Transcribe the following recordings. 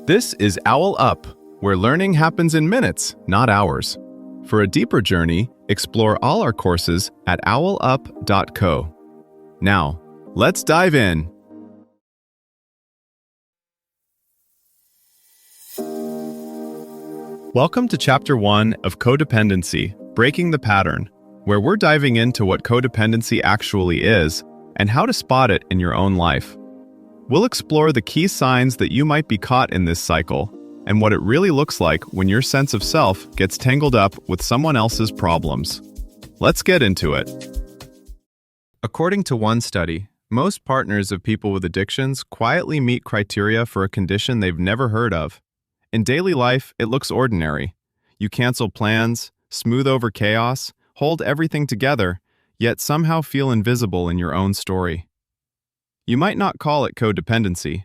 This is OwlUp, where learning happens in minutes, not hours. For a deeper journey, explore all our courses at owlup.co. Now, let's dive in. Welcome to Chapter 1 of Codependency, Breaking the Pattern, where we're diving into what codependency actually is and how to spot it in your own life. We'll explore the key signs that you might be caught in this cycle and what it really looks like when your sense of self gets tangled up with someone else's problems. Let's get into it. According to one study, most partners of people with addictions quietly meet criteria for a condition they've never heard of. In daily life, it looks ordinary. You cancel plans, smooth over chaos, hold everything together, yet somehow feel invisible in your own story. You might not call it codependency.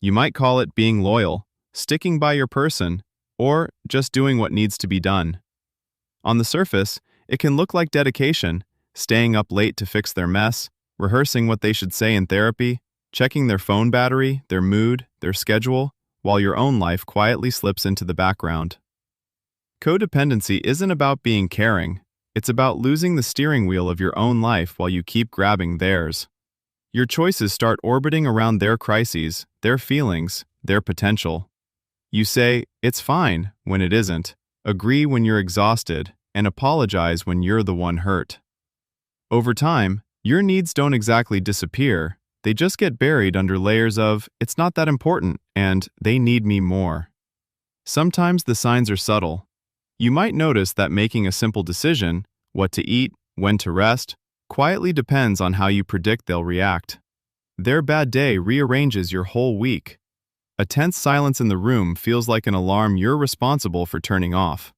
You might call it being loyal, sticking by your person, or just doing what needs to be done. On the surface, it can look like dedication, staying up late to fix their mess, rehearsing what they should say in therapy, checking their phone battery, their mood, their schedule, while your own life quietly slips into the background. Codependency isn't about being caring. It's about losing the steering wheel of your own life while you keep grabbing theirs. Your choices start orbiting around their crises, their feelings, their potential. You say, "It's fine," when it isn't, agree when you're exhausted, and apologize when you're the one hurt. Over time, your needs don't exactly disappear. They just get buried under layers of, "It's not that important," and "They need me more." Sometimes the signs are subtle. You might notice that making a simple decision, what to eat, when to rest, quietly depends on how you predict they'll react. Their bad day rearranges your whole week. A tense silence in the room feels like an alarm you're responsible for turning off.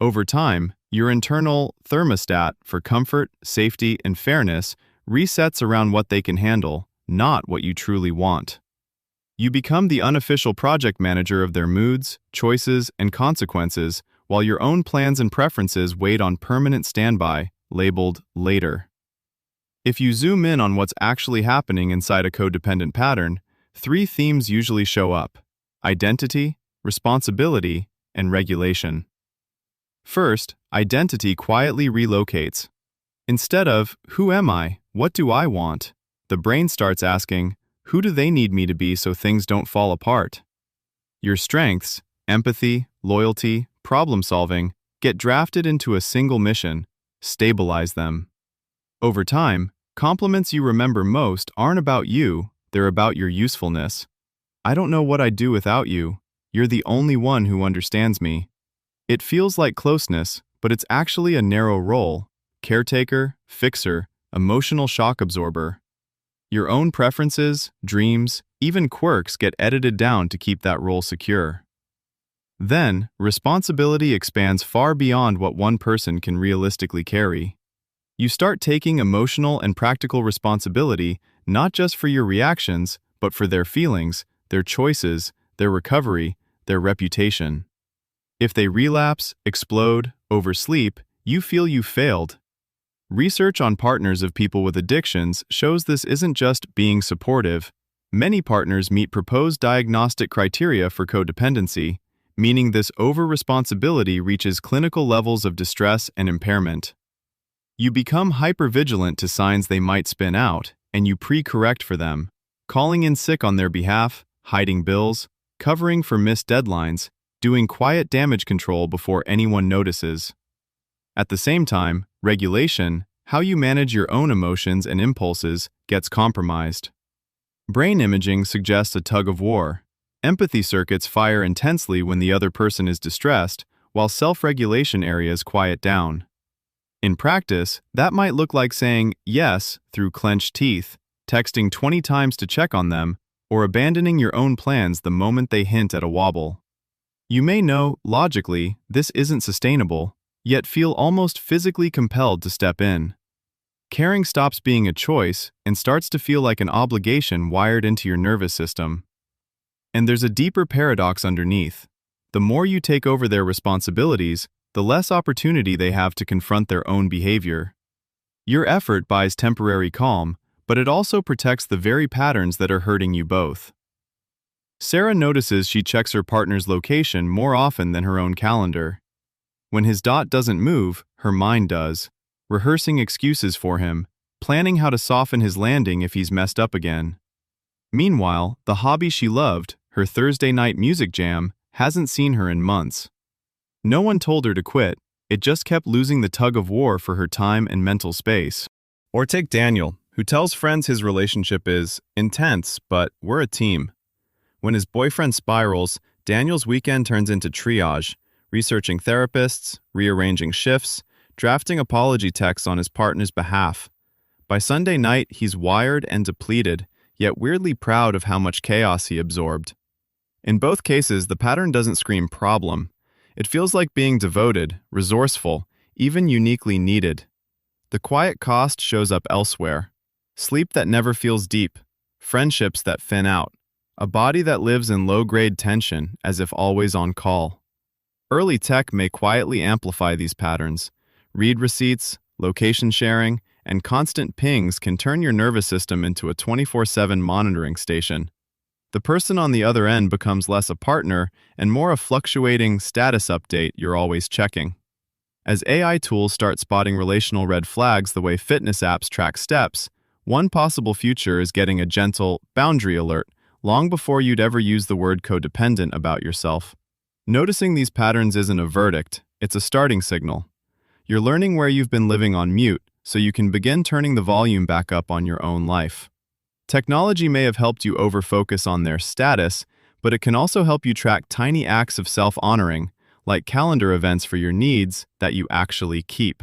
Over time, your internal thermostat for comfort, safety, and fairness resets around what they can handle, not what you truly want. You become the unofficial project manager of their moods, choices, and consequences, while your own plans and preferences wait on permanent standby, labeled later. If you zoom in on what's actually happening inside a codependent pattern, three themes usually show up: identity, responsibility, and regulation. First, identity quietly relocates. Instead of, "Who am I? What do I want?" the brain starts asking, "Who do they need me to be so things don't fall apart?" Your strengths, empathy, loyalty, problem solving, get drafted into a single mission: stabilize them. Over time, compliments you remember most aren't about you, they're about your usefulness. "I don't know what I'd do without you. You're the only one who understands me." It feels like closeness, but it's actually a narrow role: caretaker, fixer, emotional shock absorber. Your own preferences, dreams, even quirks get edited down to keep that role secure. Then, responsibility expands far beyond what one person can realistically carry. You start taking emotional and practical responsibility not just for your reactions, but for their feelings, their choices, their recovery, their reputation. If they relapse, explode, oversleep, you feel you failed. Research on partners of people with addictions shows this isn't just being supportive. Many partners meet proposed diagnostic criteria for codependency, meaning this over-responsibility reaches clinical levels of distress and impairment. You become hypervigilant to signs they might spin out, and you pre-correct for them, calling in sick on their behalf, hiding bills, covering for missed deadlines, doing quiet damage control before anyone notices. At the same time, regulation, how you manage your own emotions and impulses, gets compromised. Brain imaging suggests a tug of war. Empathy circuits fire intensely when the other person is distressed, while self-regulation areas quiet down. In practice, that might look like saying yes through clenched teeth, texting 20 times to check on them, or abandoning your own plans the moment they hint at a wobble. You may know, logically, this isn't sustainable, yet feel almost physically compelled to step in. Caring stops being a choice and starts to feel like an obligation wired into your nervous system. And there's a deeper paradox underneath. The more you take over their responsibilities, the less opportunity they have to confront their own behavior. Your effort buys temporary calm, but it also protects the very patterns that are hurting you both. Sarah notices she checks her partner's location more often than her own calendar. When his dot doesn't move, her mind does, rehearsing excuses for him, planning how to soften his landing if he's messed up again. Meanwhile, the hobby she loved, her Thursday night music jam, hasn't seen her in months. No one told her to quit, it just kept losing the tug of war for her time and mental space. Or take Daniel, who tells friends his relationship is intense, but we're a team. When his boyfriend spirals, Daniel's weekend turns into triage, researching therapists, rearranging shifts, drafting apology texts on his partner's behalf. By Sunday night, he's wired and depleted, yet weirdly proud of how much chaos he absorbed. In both cases, the pattern doesn't scream problem. It feels like being devoted, resourceful, even uniquely needed. The quiet cost shows up elsewhere. Sleep that never feels deep, friendships that thin out, a body that lives in low-grade tension as if always on call. Early tech may quietly amplify these patterns. Read receipts, location sharing, and constant pings can turn your nervous system into a 24/7 monitoring station. The person on the other end becomes less a partner and more a fluctuating status update you're always checking. As AI tools start spotting relational red flags the way fitness apps track steps, one possible future is getting a gentle boundary alert long before you'd ever use the word codependent about yourself. Noticing these patterns isn't a verdict, it's a starting signal. You're learning where you've been living on mute, so you can begin turning the volume back up on your own life. Technology may have helped you over-focus on their status, but it can also help you track tiny acts of self-honoring, like calendar events for your needs that you actually keep.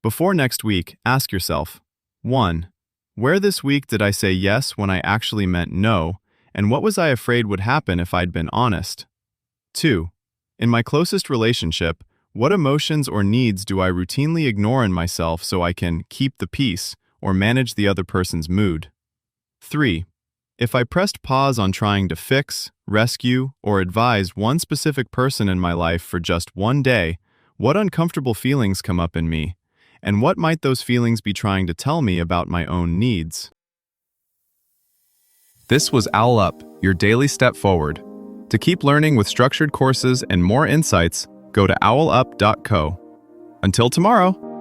Before next week, ask yourself, 1. Where this week did I say yes when I actually meant no, and what was I afraid would happen if I'd been honest? 2. In my closest relationship, what emotions or needs do I routinely ignore in myself so I can keep the peace or manage the other person's mood? 3. If I pressed pause on trying to fix, rescue, or advise one specific person in my life for just one day, what uncomfortable feelings come up in me? And what might those feelings be trying to tell me about my own needs? This was OwlUp, your daily step forward. To keep learning with structured courses and more insights, go to owlup.co. Until tomorrow!